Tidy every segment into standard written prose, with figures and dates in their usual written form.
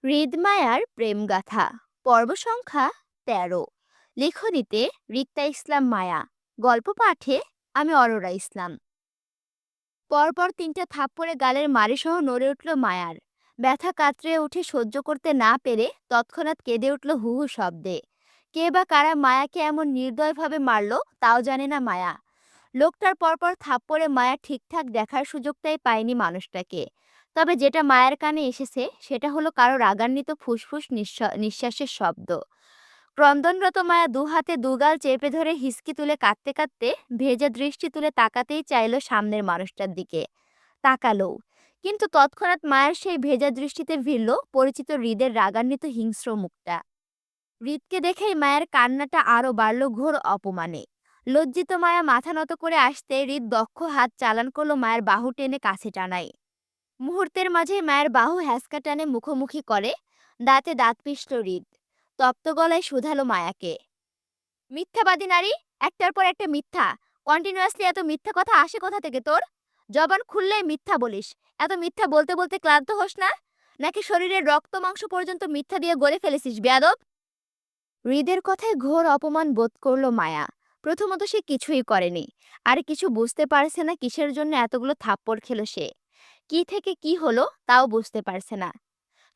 হৃদমায়ার প্রেমগাথা পর্ব সংখ্যা ১৩। লেখনীতে রিক্তা ইসলাম মায়া। গল্প পাঠে আমি অরোরা ইসলাম। পরপর তিনটা থাপ্পড়ে গালের মারিসহ নড়ে উঠল মায়ার। ব্যথা কাতরে উঠে সহ্য করতে না পেরে তৎক্ষণাৎ কেঁদে উঠল হু হু শব্দে। কে বা কারা মায়াকে এমন নির্দয়ভাবে মারল তাও জানে না মায়া। লোকটার পরপর থাপ্পড়ে মায়া ঠিকঠাক দেখার সুযোগটাই পায়নি মানুষটাকে। তবে যেটা মায়ের কানে এসেছে সেটা হলো কারো রাগান্বিত ফুসফুস নিঃশ্বাসের শব্দ। ক্রন্দনরত মায়া দু হাতে দুগাল চেপে ধরে হিসকি তুলে কাঁদতে কাঁদতে ভেজা দৃষ্টি তুলে তাকাতেই চাইলো সামনের মানুষটার দিকে। তাকালো, কিন্তু তৎক্ষণাৎ মায়ের সেই ভেজা দৃষ্টিতে ভিড়ল পরিচিত হৃদের রাগান্বিত হিংস্র মুখটা। হৃদকে দেখেই মায়ের কান্নাটা আরো বাড়ল ঘোর অপমানে। লজ্জিত মায়া মাথা নত করে আসতে হৃদ দক্ষ হাত চালান করলো মায়ের বাহু টেনে কাছে টানাই। মুহূর্তের মাঝে মায়ের বাহু হ্যাসকা টানে মুখোমুখি করে। দাঁতে দাঁত পিষল হৃদ। তপ্ত গলায় শুধালো মায়াকে, মিথ্যাবাদী নারী, একটার পর একটা মিথ্যা। কন্টিনিউয়াসলি এত মিথ্যা কথা আসে কোথা থেকে তোর? জবান খুললেই মিথ্যা বলিস। এত মিথ্যা বলতে বলতে ক্লান্ত হোস না? নাকি শরীরের রক্ত মাংস পর্যন্ত মিথ্যা দিয়ে গড়ে ফেলেছিস বেয়াদব? হৃদের কথায় ঘোর অপমান বোধ করলো মায়া। প্রথমত সে কিছুই করেনি, আর কিছু বুঝতে পারছে না কিসের জন্য এতগুলো থাপ্পড় খেলো সে। কি থেকে কি হলো তাও বুঝতে পারছে না।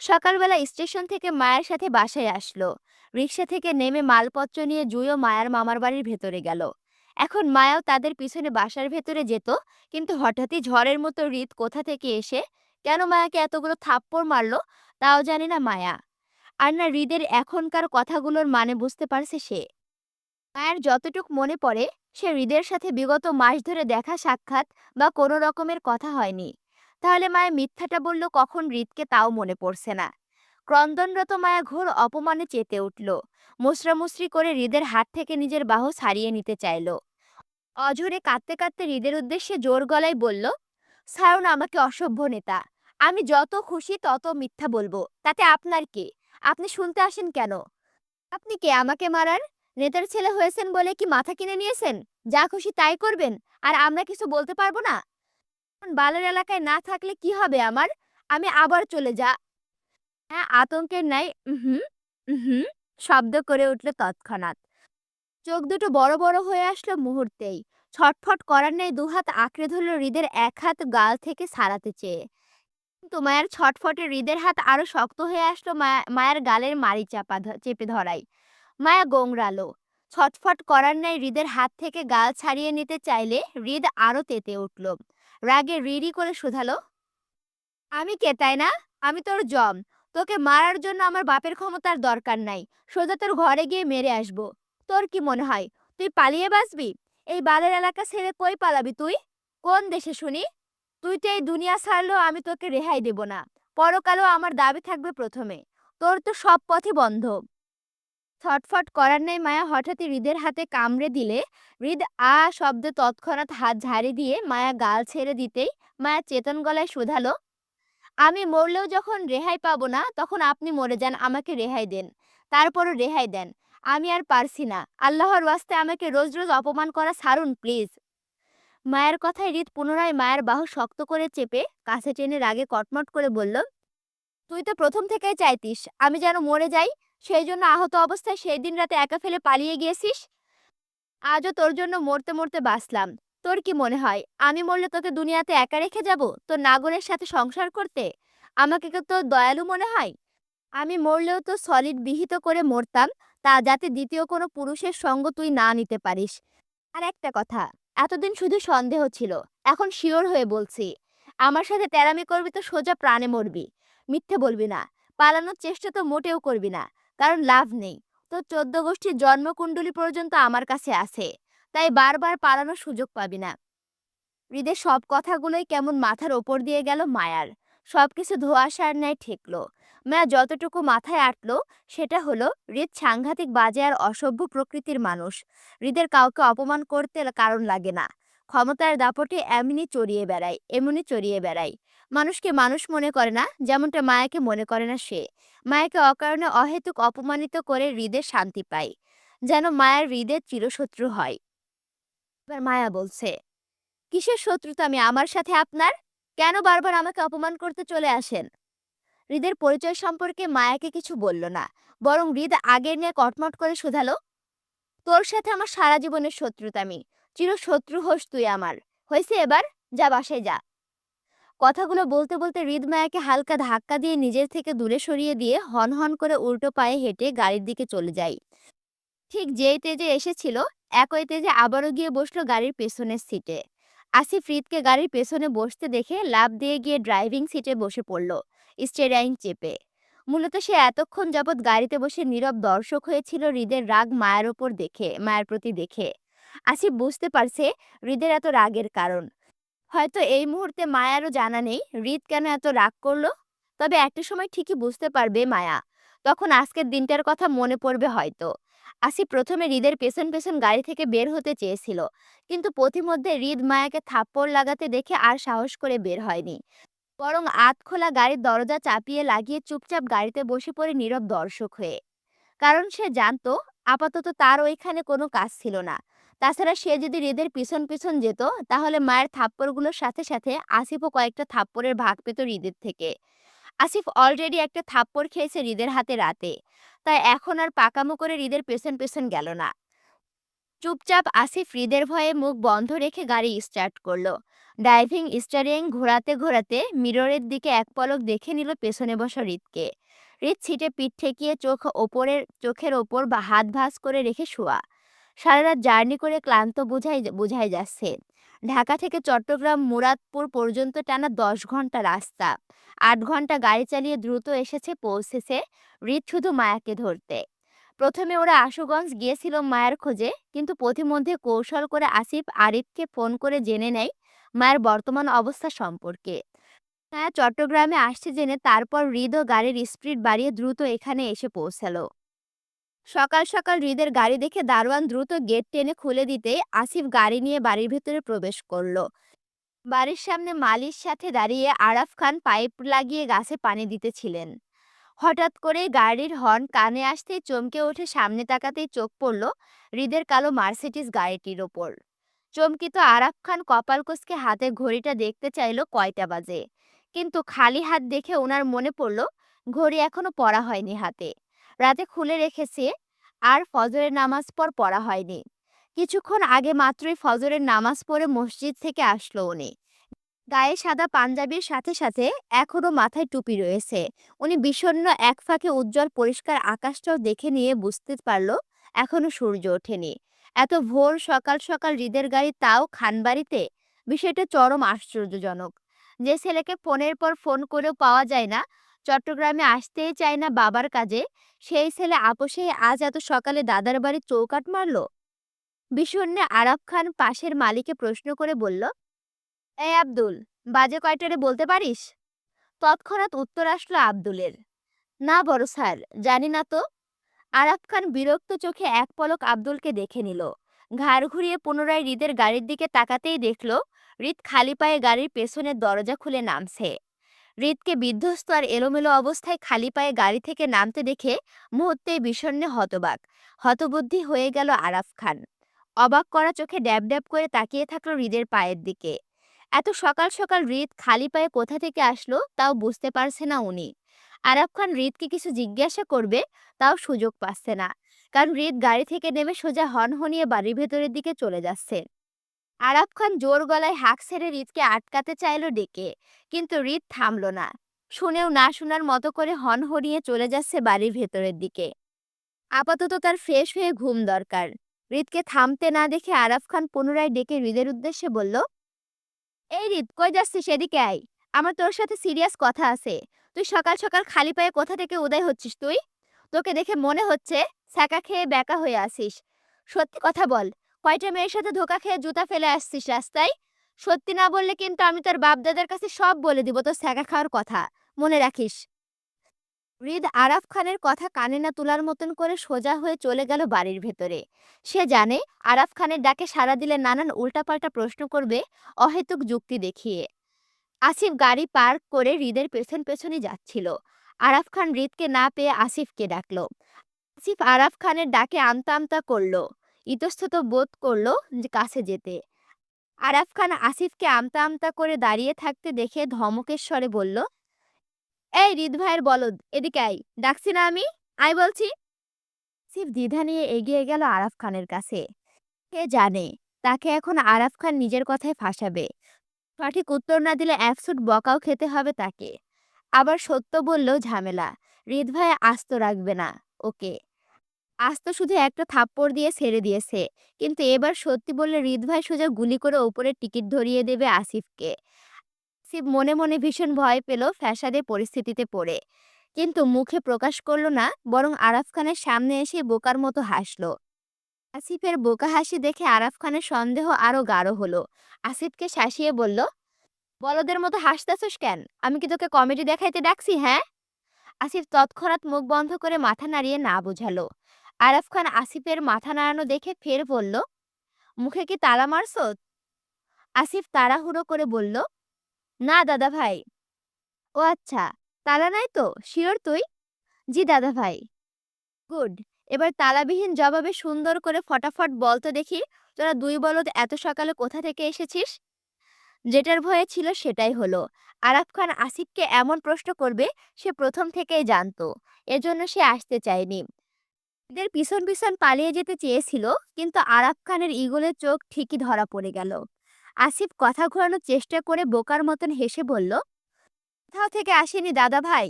সকালবেলা স্টেশন থেকে মায়ের সাথে বাসায় আসলো। রিক্সা থেকে নেমে মালপত্র নিয়ে জুইও মায়ার মামার বাড়ির ভেতরে গেল। এখন মায়াও তাদের পিছনে বাসার ভেতরে যেত, কিন্তু হঠাৎই ঝড়ের মতো হৃদ কোথা থেকে এসে কেন মায়াকে এতগুলো থাপ্পড় মারলো তাও জানে না মায়া। আর না হৃদের এখনকার কথাগুলোর মানে বুঝতে পারছে সে। মায়ের যতটুক মনে পড়ে, সে হৃদের সাথে বিগত মাস ধরে দেখা সাক্ষাৎ বা কোনো রকমের কথা হয়নি। তাহলে মায়া মিথ্যাটা বলল কখন হৃদকে তাও মনে পড়ছে না। ক্রন্দনরত মায়া ঘোর অপমানে চেতে উঠল। মুচড়ামুচড়ি করে হৃদের হাত থেকে নিজের বাহু ছাড়িয়ে নিতে চাইল। অঝরে কাঁদতে কাঁদতে হৃদের উদ্দেশ্যে জোর গলায় বলল, ছাড়ুন আমাকে অসভ্য নেতা। আমি যত খুশি তত মিথ্যা বলবো, তাতে আপনার কি? আপনি শুনতে আসেন কেন? আপনি কে আমাকে মারার? নেতার ছেলে হয়েছেন বলে কি মাথা কিনে নিয়েছেন? যা খুশি তাই করবেন, আর আমরা কিছু বলতে পারবো না? এখন বালের এলাকায় না থাকলে কি হবে আমার? আমি আবার চলে যা। হ্যাঁ, আতঙ্কের ন্যায় হুম হুম শব্দ করে উঠল তৎক্ষণাৎ। চোখ দুটো বড় বড় হয়ে আসলো মুহূর্তেই। ছটফট করার ন্যায় দুহাত আঁকড়ে ধরল হৃদের এক হাত গাল থেকে ছাড়াতে চেয়ে। কিন্তু মায়ের ছটফটে হৃদের হাত আরো শক্ত হয়ে আসলো মায়ের গালের মাড়ি চেপে ধরায়। মায়া গোংরালো। ছটফট করার ন্যায় হৃদের হাত থেকে গাল ছাড়িয়ে নিতে চাইলে হৃদ আরো তেতে উঠল। রাগে রিরি করে শুধালো, আমি কে তাই না? আমি তোর জম। তোকে মারার জন্য আমার বাপের ক্ষমতার দরকার নাই। সোজা তোর ঘরে গিয়ে মেরে আসবো। তোর কি মনে হয় তুই পালিয়ে বাঁচবি? এই বালের এলাকা ছেড়ে কই পালাবি তুই? কোন দেশে শুনি? তুই তো এই দুনিয়া ছাড়লেও আমি তোকে রেহাই দেব না। পরকালেও আমার দাবি থাকবে প্রথমে। তোর তো সব পথই বন্ধ। ছটফট করার নেই মায়া হঠাৎই হৃদের হাতে কামড়ে দিলে হৃদ আ শব্দে তৎক্ষণাৎ হাত ঝাড়ি দিয়ে মায়া গাল ছেড়ে দিতেই মায়া চেতন গলায় শুধালো, আমি মরলেও যখন রেহাই পাবো না তখন আপনি মরে যান, আমাকে রেহাই দেন। তারপরও রেহাই দেন। আমি আর পারছি না। আল্লাহর ওয়াস্তে আমাকে রোজ রোজ অপমান করা ছাড়ুন প্লিজ। মায়ের কথায় হৃদ পুনরায় মায়ের বাহু শক্ত করে চেপে কাছে টেনে রাগে কটমট করে বলল, তুই তো প্রথম থেকেই চাইতিস আমি যেন মরে যাই। সেই জন্য আহত অবস্থায় সেই দিন রাতে একা ফেলে পালিয়ে গিয়েছিস। আজও তোর জন্য মরতে মরতে বাঁচলাম। তোর কি মনে হয় আমি মরলে তোকে দুনিয়াতে একা রেখে যাব তোর নাগরের সাথে সংসার করতে? আমাকে কি তোর দয়ালু মনে হয়? আমি মরলেও তো সলিড বিহিত করে মরতাম, তা যাতে দ্বিতীয় কোনো পুরুষের সঙ্গ তুই না নিতে পারিস। আর একটা কথা, এতদিন শুধু সন্দেহ ছিল, এখন শিওর হয়ে বলছি। আমার সাথে তেরামি করবি তো সোজা প্রাণে মরবি। মিথ্যে বলবি না। পালানোর চেষ্টা তো মোটেও করবি না, কারণ লাভ নেই। তোর ১৪ গোষ্ঠীর জন্মকুণ্ডলী পর্যন্ত আমার কাছে আছে, তাই বারবার পালানোর সুযোগ পাবি না। হৃদের সব কথাগুলোই কেমন মাথার ওপর দিয়ে গেল মায়ার। সবকিছু ধোঁয়াশার ন্যায় ঠেকলো। মায়া যতটুকু মাথায় আটলো সেটা হলো হৃদ সাংঘাতিক বাজে আর অসভ্য প্রকৃতির মানুষ। হৃদের কাউকে অপমান করতে কারণ লাগে না। ক্ষমতার দাপটে এমনি চড়িয়ে বেড়ায়। মানুষকে মানুষ মনে করে না, যেমনটা মায়াকে মনে করে না সে। মায়াকে অকারণে অহেতুক অপমানিত করে হৃদের শান্তি পায়, যেন মায়ার হৃদের চিরশত্রু হয়। এবার মায়া বলছে, কিসের শত্রুতা আমি আমার সাথে আপনার? কেন বারবার আমাকে অপমান করতে চলে আসেন? হৃদের পরিচয় সম্পর্কে মায়াকে কিছু বলল না, বরং হৃদ আগের নিয়ে কটমট করে শুধালো, তোর সাথে আমার সারা জীবনের শত্রুতামি, চিরশত্রু হোস তুই আমার। হয়েছে এবার, যা বাসায় যা। কথাগুলো বলতে বলতে হৃদ মায়াকে হালকা ধাক্কা দিয়ে নিজের থেকে দূরে সরিয়ে দিয়ে হন হন করে উল্টো পায়ে হেঁটে গাড়ির দিকে চলে যায়। ঠিক যেই তেজে এসেছিল, একই তেজে আবারও গিয়ে বসলো গাড়ির পেছনের সিটে। আসিফ হৃদকে গাড়ির পেছনে বসতে দেখে লাফ দিয়ে গিয়ে ড্রাইভিং সিটে বসে পড়ল, স্টিয়ারিং চেপে। মূলত সে এতক্ষণ যাবৎ গাড়িতে বসে নীরব দর্শক হয়েছিল হৃদের রাগ মায়ের প্রতি দেখে। আসিফ বুঝতে পারছে হৃদের এত রাগের কারণ। হয়তো এই মুহূর্তে মায়ারও জানা নেই হৃদ কেন এত রাগ করলো। তবে একটা সময় ঠিকই বুঝতে পারবে মায়া, তখন আজকের দিনটার কথা মনে পড়বে হয়তো। আসি প্রথমে হৃদের পেছন পেছন গাড়ি থেকে বের হতে চেয়েছিল, কিন্তু পথিমধ্যে হৃদ মায়াকে থাপ্পড় লাগাতে দেখে আর সাহস করে বের হয়নি, বরং আধখোলা গাড়ির দরজা চাপিয়ে লাগিয়ে চুপচাপ গাড়িতে বসে পড়ে নীরব দর্শক হয়ে। কারণ সে জানতো আপাতত তার ওইখানে কোনো কাজ ছিল না। তাছাড়া সে যদি হৃদের পিছন পিছন যেত, তাহলে মায়ের থাপ্পড়গুলোর সাথে সাথে আসিফও কয়েকটা থাপ্পড়ের ভাগ পেত হৃদের থেকে। আসিফ অলরেডি একটা থাপ্পড় খেয়েছে হৃদের হাতে রাতে, তাই এখন আর পাকামো করে হৃদের পেছন পেছন গেল না। চুপচাপ আসিফ হৃদের ভয়ে মুখ বন্ধ রেখে গাড়ি স্টার্ট করলো। ড্রাইভিং স্টিয়ারিং ঘোরাতে ঘোরাতে মিররের দিকে এক পলক দেখে নিল পেছনে বসা হৃদকে। হৃদ সিটে পিঠ ঠেকিয়ে চোখের ওপর বা হাত ভাঁজ করে রেখে শোয়া। সারা রাত জার্নি করে ক্লান্ত বোঝাই যাচ্ছে। ঢাকা থেকে চট্টগ্রাম মুরাদপুর পর্যন্ত টানা 10 ঘন্টা রাস্তা। 8 ঘন্টা গাড়ি চালিয়ে দ্রুত পৌঁছেছে হৃদ শুধু মায়াকে ধরতে। প্রথমে ওরা আশুগঞ্জ গিয়েছিল মায়ের খোঁজে, কিন্তু পথিমধ্যে কৌশল করে আসিফ আরিফকে ফোন করে জেনে নেয় মায়ের বর্তমান অবস্থা সম্পর্কে। মায়া চট্টগ্রামে আসছে জেনে তারপর হৃদ ও গাড়ির স্পিড বাড়িয়ে দ্রুত এখানে এসে পৌঁছালো। সকাল সকাল হৃদের গাড়ি দেখে দারোয়ান দ্রুত গেট টেনে খুলে দিতেই আসিফ গাড়ি নিয়ে বাড়ির ভেতরে প্রবেশ করলো। বাড়ির সামনে মালির সাথে দাঁড়িয়ে আরাফ খান পাইপ লাগিয়ে গাছে পানি দিতেছিলেন। হঠাৎ করে গাড়ির হর্ন কানে আসতেই চমকে উঠে সামনে তাকাতেই চোখ পড়ল হৃদের কালো মার্সিডিজ গাড়িটির ওপর। চমকিত আরাফ খান কপাল কুঁচকে হাতের ঘড়িটা দেখতে চাইলো কয়টা বাজে, কিন্তু খালি হাত দেখে ওনার মনে পড়ল ঘড়ি এখনো পরা হয়নি হাতে। রাতে খুলে রেখেছে, আর ফজরের নামাজ পড়া হয়নি। কিছুক্ষণ আগে মাত্রই ফজরের নামাজ পড়ে মসজিদ থেকে আসলো উনি। গায়ে সাদা পাঞ্জাবির সাথে সাথে এখনো মাথায় টুপি রয়েছে। উনি বিষণ্ণ এক ফাঁকে উজ্জ্বল পরিষ্কার আকাশটাও দেখে নিয়ে বুঝতে পারল এখনো সূর্য ওঠেনি। এত ভোর সকাল সকাল হৃদের গাড়ি, তাও খানবাড়িতে। বিষয়টা চরম আশ্চর্যজনক। যে ছেলেকে ফোনের পর ফোন করেও পাওয়া যায় না, চট্টগ্রামে আসতেই চায় না বাবার কাজে, সেই ছেলে আপোষেই আজ এত সকালে দাদার বাড়ির চৌকাঠ মারল। বিষণ্ণে আরাফ খান পাশের মালিকে প্রশ্ন করে বলল, এই আব্দুল, বাজে কয়টারে বলতে পারিস? তৎক্ষণাৎ উত্তর আসলো আব্দুলের, না বড় স্যার, জানি না তো। আরাফ খান বিরক্ত চোখে এক পলক আব্দুলকে দেখে নিল। ঘাড় ঘুরিয়ে পুনরায় হৃদের গাড়ির দিকে তাকাতেই দেখল হৃদ খালি পায়ে গাড়ির পেছনের দরজা খুলে নামছে। হৃদকে বিধ্বস্ত আর এলোমেলো অবস্থায় খালি পায়ে গাড়ি থেকে নামতে দেখে মুহূর্তেই বিষণ্ণে হতবুদ্ধি হয়ে গেল আরাফ খান। অবাক করা চোখে ড্যাব ড্যাব করে তাকিয়ে থাকলো হৃদের পায়ের দিকে। এত সকাল সকাল হৃদ খালি পায়ে কোথা থেকে আসলো তাও বুঝতে পারছে না উনি। আরাফ খান হৃদকে কিছু জিজ্ঞাসা করবে, তাও সুযোগ পাচ্ছে না, কারণ হৃদ গাড়ি থেকে নেমে সোজা হনহনিয়ে বাড়ির ভেতরের দিকে চলে যাচ্ছে। আরাফ খান জোর গলায় হাঁক ছেড়ে হৃদকে আটকাতে চাইলো ডেকে, কিন্তু হৃদ থামলো না। শুনেও না শোনার মতো করে হনহনিয়ে চলে যাচ্ছে বাড়ির ভেতরের দিকে। আপাতত তার ফ্রেশ হয়ে ঘুম দরকার। হৃদকে থামতে না দেখে আরাফ খান পুনরায় ডেকে হৃদের উদ্দেশ্যে বলল, এই রিত, কই যাচ্ছিস? এদিকে আয়, আমার তোর সাথে সিরিয়াস কথা আছে। তুই সকাল সকাল খালি পায়ে কোথা থেকে উদয় হচ্ছিস তুই? তোকে দেখে মনে হচ্ছে ছ্যাঁকা খেয়ে ব্যাকা হয়ে আসিস। সত্যি কথা বল, কয়টা মেয়ের সাথে ধোকা খেয়ে জুতা ফেলে আসছিস রাস্তায়? সত্যি না বললে কিন্তু আমি তোর বাপ দাদার কাছে সব বলে দিব তোর ছ্যাঁকা খাওয়ার কথা, মনে রাখিস। হৃদ আরাফ খানের কথা কানে না তোলার মতন করে সোজা হয়ে চলে গেল বাড়ির ভেতরে। সে জানে আরাফ খানের ডাকে সাড়া দিলে নানান উল্টাপাল্টা প্রশ্ন করবে, অহেতুক যুক্তি দেখিয়ে। আসিফ গাড়ি পার্ক করে হৃদের পেছন পেছনই যাচ্ছিল। আরাফ খান হৃদকে না পেয়ে আসিফকে ডাকলো। আসিফ আরাফ খানের ডাকে আমতা আমতা করলো, ইতস্তত বোধ করলো যে কাছে যেতে। আরাফ খান আসিফকে আমতা আমতা করে দাঁড়িয়ে থাকতে দেখে ধমকের স্বরে বলল, এই হৃদ ভাইয়ের বলদ, এদিকে আয়। ডাকছি না আমি? আয় বলছি। আসিফ দ্বিধা নিয়ে এগিয়ে গেল আরাফ খানের কাছে। কে জানে তাকে এখন আরাফ খান নিজের কথায় ফাঁসাবে। সঠিক উত্তর না দিলে একসুট বকাও খেতে হবে তাকে। আবার সত্য বললেও ঝামেলা। হৃদ ভাই আস্ত রাখবে না ওকে। আজ তো শুধু একটা থাপ্পড় দিয়ে ছেড়ে দিয়েছে, কিন্তু এবার সত্যি বললে হৃদ ভাই সোজা গুলি করে ওপরে টিকিট ধরিয়ে দেবে আসিফকে। আসিফ মনে মনে ভীষণ ভয় পেল ফ্যাসাদে পরিস্থিতিতে পড়ে, কিন্তু মুখে প্রকাশ করলো না, বরং আরাফ খানের সামনে এসে বোকার মতো হাসলো। আসিফের বোকা হাসি দেখে আরাফ খানের সন্দেহ আরো গাঢ় হলো। আসিফকে শাসিয়ে বলল, বলদের মতো হাসতেছস কেন? আমি কি তোকে কমেডি দেখাইতে ডাকছি, হ্যাঁ? আসিফ তৎক্ষণাৎ মুখ বন্ধ করে মাথা নাড়িয়ে না বোঝালো। আরাফ খান আসিফের মাথা নাড়ানো দেখে ফের বলল, মুখে কি তালা মারছো? আসিফ তাড়াহুড়ো করে বলল, না দাদা ভাই। ও আচ্ছা, তালা নাই তো? শিওর তুই? জি দাদা ভাই। গুড। এবার তালাবিহীন জবাবে সুন্দর করে ফটাফট বল তো দেখি, তোরা দুই বলদ এত সকালে কোথা থেকে এসেছিস? যেটার ভয়ে ছিল সেটাই হলো। আরাফ খান আসিফকে এমন প্রশ্ন করবে সে প্রথম থেকেই জানতো। এজন্য সে আসতে চায়নি। এদের পিছন পিছন পালিয়ে যেতে চেয়েছিল, কিন্তু আরাফ খানের ঈগলের চোখ ঠিকই ধরা পড়ে গেল। আসিফ কথা ঘোরানোর চেষ্টা করে বোকার মতন হেসে বলল, কোথাও থেকে আসেনি দাদা ভাই,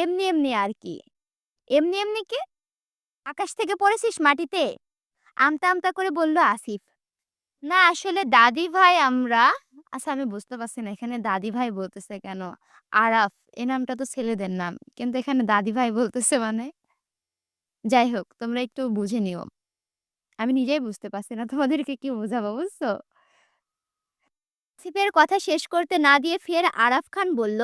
এমনি এমনি আর কি। এমনি এমনি কি? আকাশ থেকে পড়েছিস মাটিতে? আমতা আমতা করে বলল আসিফ। না আসলে দাদি ভাই আমরা। আচ্ছা আমি বুঝতে পারছি না এখানে দাদি ভাই বলতেছে কেন। আরাফ এ নামটা তো ছেলেদের নাম, কিন্তু এখানে দাদি ভাই বলতেছে মানে। যাই হোক তোমরা একটু বুঝে নিও। আমি নিজেই বুঝতে পারছি না তোমাদেরকে কি বোঝাবো, বুঝছো? আসিফের কথা শেষ করতে না দিয়ে ফের আরাফ খান বলল,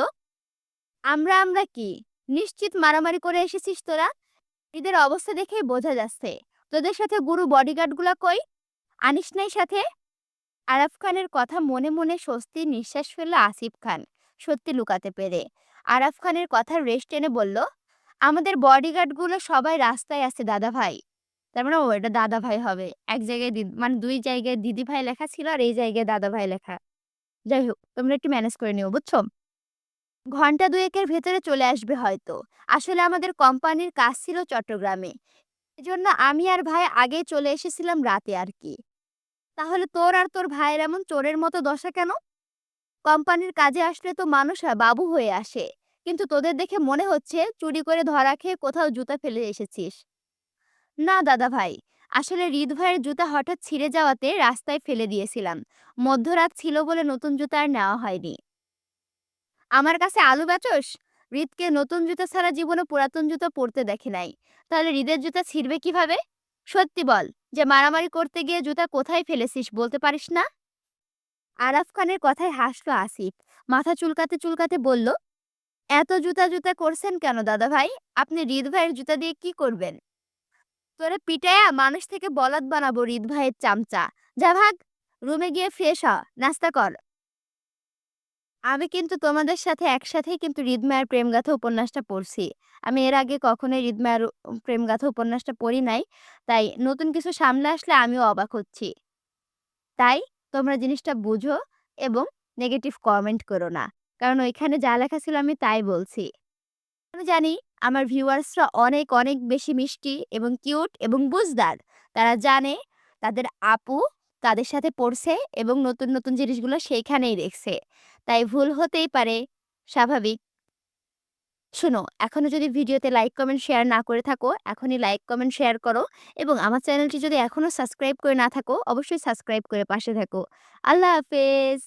আমরা কি? নিশ্চিত মারামারি করে এসেছিস তোরা? এদের অবস্থা দেখেই বোঝা যাচ্ছে। তোদের সাথে গুরু বডিগার্ড গুলা কই? আনিস নাই সাথে? আরাফ খানের কথা মনে মনে স্বস্তির নিঃশ্বাস ফেলল আসিফ খান, সত্যি লুকাতে পেরে। আরাফ খানের কথার রেশ টেনে বলল, আমাদের বডিগার্ড গুলো সবাই রাস্তায় আছে দাদা ভাই। তার মানে ও এটা দাদা ভাই হবে। এক জায়গায় মানে দুই জায়গায় দিদি ভাই লেখা ছিল আর এই জায়গায় দাদা ভাই লেখা। যাই হোক তোমরা একটু ম্যানেজ করে নিও, বুঝছো? ঘন্টা দুয়েকের ভেতরে চলে আসবে হয়তো। আসলে আমাদের কোম্পানির কাজ ছিল চট্টগ্রামে, এজন্য আমি আর ভাই আগে চলে এসেছিলাম রাতে আর কি। তাহলে তোর আর তোর ভাইয়ের এমন চোরের মতো দশা কেন? কোম্পানির কাজে আসলে তো মানুষরা বাবু হয়ে আসে, কিন্তু তোদের দেখে মনে হচ্ছে চুরি করে ধরা খেয়ে কোথাও জুতা ফেলে এসেছিস। না দাদা ভাই, আসলে হৃদ ভাইয়ের জুতা হঠাৎ ছিঁড়ে যাওয়াতে রাস্তায় ফেলে দিয়েছিলাম। মধ্যরাত ছিল বলে নতুন জুতা আর নেওয়া হয়নি। আমার কাছে আলু বেচোস? হৃদকে নতুন জুতা ছাড়া জীবনে পুরাতন জুতা পরতে দেখে নাই। তাহলে হৃদের জুতা ছিঁড়বে কিভাবে? সত্যি বল, যে মারামারি করতে গিয়ে জুতা কোথায় ফেলেছিস বলতে পারিস না? আরাফ খানের কথায় হাসলো আসিফ। মাথা চুলকাতে চুলকাতে বলল, এত জুতা জুতা করছেন কেন দাদা ভাই? আপনি হৃদ ভাইয়ের জুতা দিয়ে কি করবেন? তোরে পিটায়া মানুষ থেকে বলদ বানাবো হৃদ ভাইয়ের চামচা। যা ভাগ, রুমে গিয়ে ফ্রেশ হ, নাস্তা কর। আমি কিন্তু তোমাদের সাথে একসাথেই কিন্তু হৃদমায়ার প্রেমগাথা উপন্যাসটা পড়ছি। আমি এর আগে কখনোই হৃদমায়ার প্রেমগাথা উপন্যাসটা পড়ি নাই। তাই নতুন কিছু সামনে আসলে আমিও অবাক হচ্ছি। তাই তোমরা জিনিসটা বুঝো এবং নেগেটিভ কমেন্ট করো না। কারণ ওইখানে যা লেখা ছিল আমি তাই বলছি। আমি জানি আমার ভিউয়ার্সরা অনেক অনেক বেশি মিষ্টি এবং কিউট এবং বুঝদার। তারা জানে তাদের আপু তাদের সাথে পড়ছে এবং নতুন নতুন জিনিসগুলো সেইখানেই দেখছে। তাই ভুল হতেই পারে, স্বাভাবিক। শোনো, এখনো যদি ভিডিওতে লাইক কমেন্ট শেয়ার না করে থাকো এখনই লাইক কমেন্ট শেয়ার করো, এবং আমার চ্যানেলটি যদি এখনো সাবস্ক্রাইব করে না থাকো অবশ্যই সাবস্ক্রাইব করে পাশে থাকো। আল্লাহ হাফেজ।